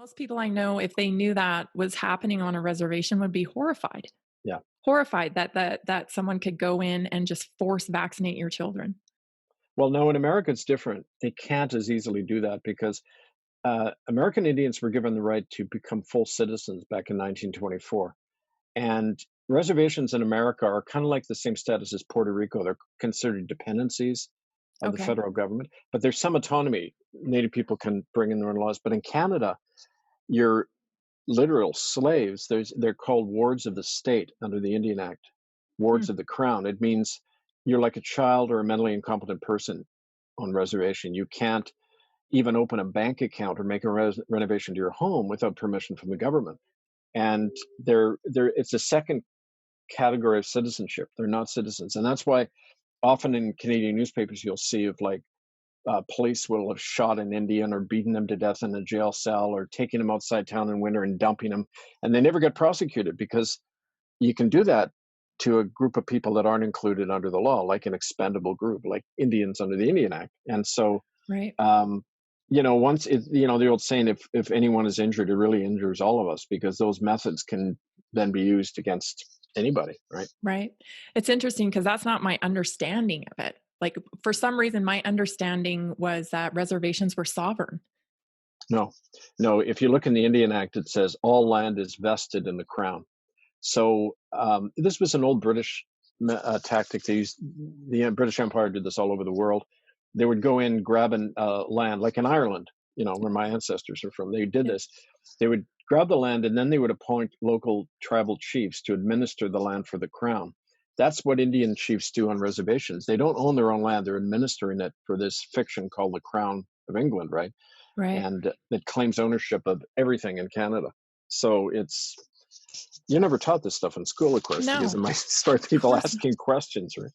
Most people I know, if they knew that was happening on a reservation, would be horrified. Yeah. Horrified that someone could go in and just force vaccinate your children. Well, no, in America, it's different. They can't as easily do that because American Indians were given the right to become full citizens back in 1924. And reservations in America are kind of like the same status as Puerto Rico. They're considered dependencies of the Okay. federal government, but there's some autonomy. Native people can bring in their own laws. But in Canada, you're literal slaves. They're called wards of the state under the Indian Act, Hmm. wards of the crown. It means you're like a child or a mentally incompetent person on reservation. You can't even open a bank account or make a renovation to your home without permission from the government. And it's a second category of citizenship. They're not citizens, and that's why often in Canadian newspapers you'll see of like police will have shot an Indian or beaten him to death in a jail cell or taking him outside town in winter and dumping him, and they never get prosecuted because you can do that to a group of people that aren't included under the law, like an expendable group, like Indians under the Indian Act. And so Right. um, once the old saying, if anyone is injured, it really injures all of us because those methods can then be used against anybody, right? Right. It's interesting because that's not my understanding of it. Like, for some reason, my understanding was that reservations were sovereign. No, no. If you look in the Indian Act, it says all land is vested in the crown. So this was an old British tactic. They used the British Empire did this all over the world. They would go in, grab an land, like in Ireland, where my ancestors are from. They did Yep. this. They would grab the land, and then they would appoint local tribal chiefs to administer the land for the crown. That's what Indian chiefs do on reservations. They don't own their own land; they're administering it for this fiction called the Crown of England, right? Right. And that claims ownership of everything in Canada. So you're never taught this stuff in school, of course, because No, it might start of people course not. asking questions, right?